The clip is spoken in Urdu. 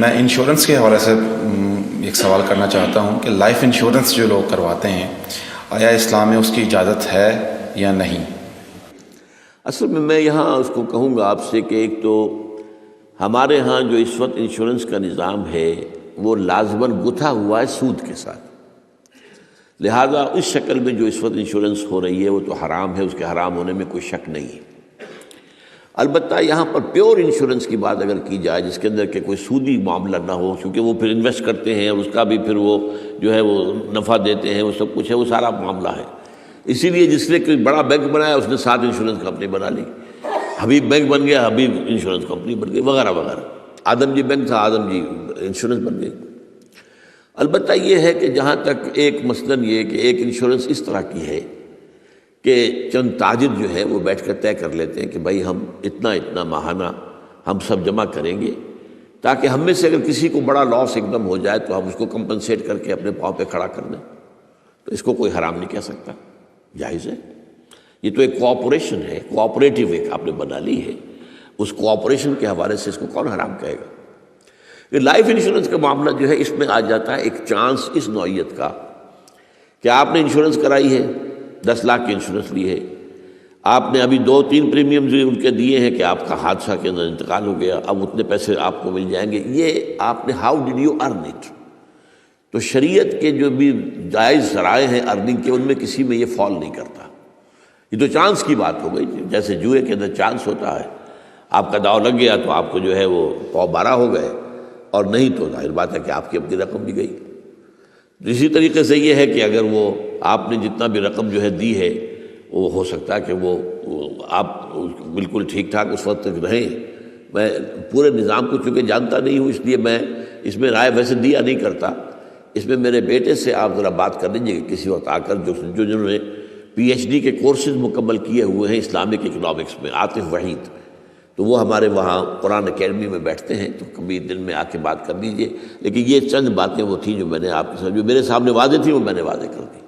میں انشورنس کے حوالے سے ایک سوال کرنا چاہتا ہوں کہ لائف انشورنس جو لوگ کرواتے ہیں آیا اسلام میں اس کی اجازت ہے یا نہیں؟ اصل میں یہاں اس کو کہوں گا آپ سے کہ ایک تو ہمارے ہاں جو اس وقت انشورنس کا نظام ہے وہ لازماً گتھا ہوا ہے سود کے ساتھ، لہذا اس شکل میں جو اس وقت انشورنس ہو رہی ہے وہ تو حرام ہے، اس کے حرام ہونے میں کوئی شک نہیں ہے۔ البتہ یہاں پر پیور انشورنس کی بات اگر کی جائے جس کے اندر کہ کوئی سودی معاملہ نہ ہو، کیونکہ وہ پھر انویسٹ کرتے ہیں اور اس کا بھی پھر وہ جو ہے وہ نفع دیتے ہیں، وہ سب کچھ ہے، وہ سارا معاملہ ہے۔ اسی لیے جس نے کوئی بڑا بینک بنایا اس نے 7 انشورنس کمپنی بنا لی، حبیب بینک بن گیا، حبیب انشورنس کمپنی بن گئی، وغیرہ وغیرہ۔ آدم جی بینک تھا، آدم جی انشورنس بن گئی۔ البتہ یہ ہے کہ جہاں تک ایک مثلاً یہ کہ ایک انشورنس اس طرح کی ہے کہ چند تاجر جو ہے وہ بیٹھ کر طے کر لیتے ہیں کہ بھائی ہم اتنا ماہانہ ہم سب جمع کریں گے تاکہ ہم میں سے اگر کسی کو بڑا لاس ایک دم ہو جائے تو ہم اس کو کمپنسیٹ کر کے اپنے پاؤں پہ کھڑا کر دیں، تو اس کو کوئی حرام نہیں کہہ سکتا، جائز ہے۔ یہ تو ایک کوآپریشن ہے، کوآپریٹیو ایک آپ نے بنا لی ہے، اس کوآپریشن کے حوالے سے اس کو کون حرام کہے گا؟ کہ لائف انشورنس کا معاملہ جو ہے اس میں آ جاتا ہے ایک چانس اس نوعیت کا کہ آپ نے انشورنس کرائی ہے، 10 لاکھ کی انشورنس لی ہے، آپ نے ابھی 2-3 پریمیم ان کے دیے ہیں کہ آپ کا حادثہ کے اندر انتقال ہو گیا، اب اتنے پیسے آپ کو مل جائیں گے، یہ آپ نے how did you earn it? تو شریعت کے جو بھی جائز ذرائع ہیں ارننگ کے ان میں کسی میں یہ فال نہیں کرتا، یہ تو چانس کی بات ہو گئی، جیسے جوئے کے اندر چانس ہوتا ہے، آپ کا داؤ لگ گیا تو آپ کو جو ہے وہ 12 ہو گئے، اور نہیں تو ظاہر بات ہے کہ آپ کی اپنی رقم بھی گئی۔ اسی طریقے سے یہ ہے کہ اگر وہ آپ نے جتنا بھی رقم جو ہے دی ہے وہ ہو سکتا ہے کہ وہ آپ بالکل ٹھیک ٹھاک اس وقت تک رہیں۔ میں پورے نظام کو چونکہ جانتا نہیں ہوں، اس لیے میں اس میں رائے ویسے دیا نہیں کرتا، اس میں میرے بیٹے سے آپ ذرا بات کر لیجیے کہ کسی وقت آ کر جنہوں نے PhD کے کورسز مکمل کیے ہوئے ہیں اسلامک اکنامکس میں، عاطف وحید، تو وہ ہمارے وہاں قرآن اکیڈمی میں بیٹھتے ہیں، تو کبھی دن میں آ کے بات کر لیجئے۔ لیکن یہ چند باتیں وہ تھیں جو میں نے آپ کے ساتھ جو میرے سامنے واضح تھیں وہ میں نے واضح کر دی۔